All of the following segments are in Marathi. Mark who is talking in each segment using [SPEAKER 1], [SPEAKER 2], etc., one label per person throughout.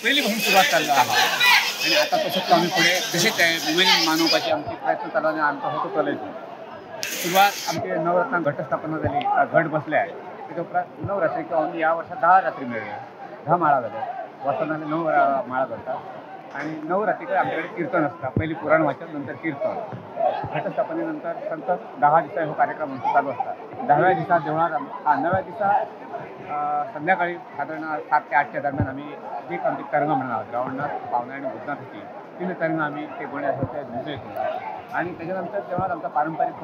[SPEAKER 1] पहिलीपासून सुरुवात चालला आहे आणि आता तसंच आम्ही पुढे तसेच आहे विमान मानवपाची आमचे प्रयत्न चालू आणि आमचा होतो चालायचं. सुरुवात आमची नवरत्न घटस्थापना झाली, घट बसले आहे. त्याच्या नवरात्री किंवा या वर्षात 10 रात्री मिळाल्या, 10 माळा झाल्या. वसंताने 9 माळा करतात आणि नवरात्रीकडे आमच्याकडे कीर्तन असतात. पहिली पुराण वाचन, नंतर कीर्तन. घटस्थापनेनंतर सतत 10 दिवसा हा कार्यक्रम चालू असतात. 10व्या दिवसात देवळात 9व्या दिवसात संध्याकाळी साधारण 7 ते 8च्या दरम्यान आम्ही जे आमची तरंग म्हणणार ग्राउंडनाथ पावना आणि भूतनाथ होती 3 तरंग आम्ही ते गोण्या असतात ते भिजू येतो आणि त्याच्यानंतर जेव्हा आमचा पारंपरिक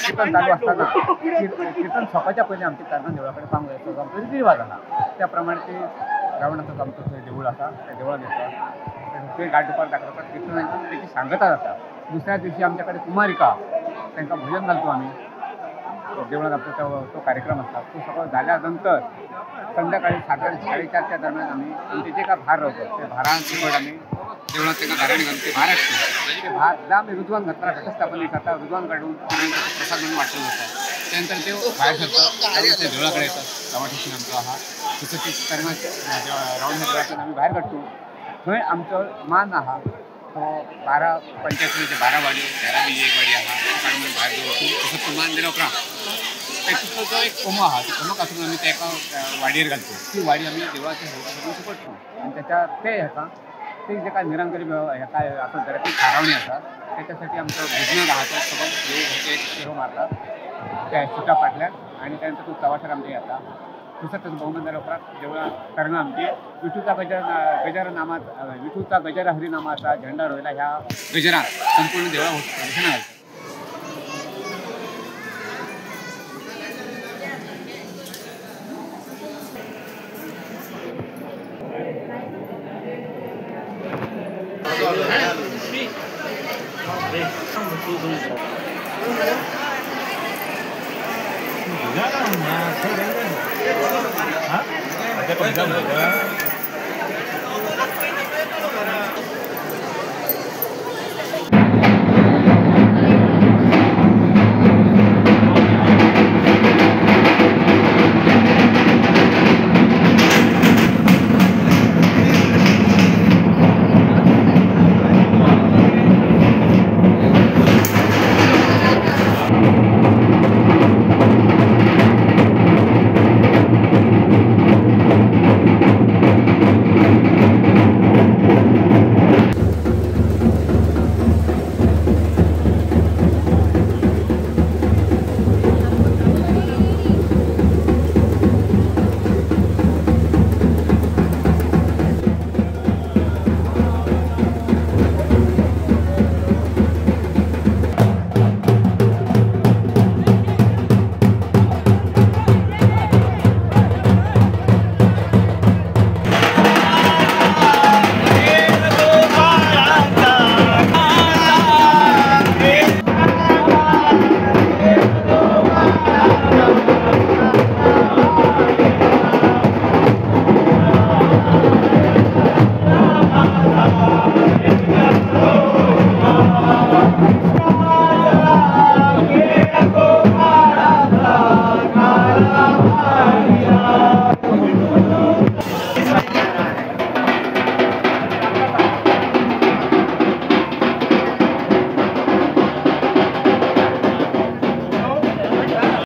[SPEAKER 1] कीर्तन चालू असताना कीर्तन सकाळच्या पहिले आमची तरंग देवळाकडे सांगू येतो. आमचा रीतिरिवाज आला त्याप्रमाणे ते ग्राउंडाचं आमचं देऊळ असा त्या देवळात येतात. ते गाठ दुपार दाखवतात कीर्तनांची त्याची सांगता जातात. दुसऱ्या दिवशी आमच्याकडे कुमारिका त्यांना भोजन घालतो आम्ही देवळात. आमचा तो कार्यक्रम असतात. तो सगळं झाल्यानंतर संध्याकाळी साधारण 4:30च्या दरम्यान आम्ही आमचे जे काय भार राहतो ते भारांसकट आम्ही देवळात त्याला घराने घालून ते भार असतो. ते भार ज्या आम्ही रुजवान घातला घटस्थापने करता रुजवान काढून प्रसाद म्हणून वाटलं जातं. त्यानंतर ते बाहेर ठरतं ते देवळाकडे येतात. टमाट्याशी आमचा हा तिथं ते तरंगाच्या राऊंड देवळातून आम्ही बाहेर काढतो. थंय आमचं मान हा तो 12-85 12 वाडी 13 एक वाडी हा काढून बाहेर देऊ तसं तो मान दिला उपरांत त्याचा जो एक कोमो हा कोमो कासून आम्ही त्या एका वाडीवर घालतो. ती वाडी आम्ही देवळाच्या सुपटतो आणि त्याच्या ते ह्याचा ते जे काय निरंकारी काय असं जरा ती खारावणी असतात त्याच्यासाठी आमचं भुजनं राहतं सगळं देव एक शिरो मारतात त्या सुटा पाटल्या आणि त्यानंतर तो चवाशर आमच्या येतात. तसंच बहुमंदिर उपरांत देवळा तरंग आमची विठूचा गजर नामाचा विठूचा गजर हरी नामाचा झेंडा रोहिला ह्या गजरात संपूर्ण देवळा प्रदर्शन घालतो.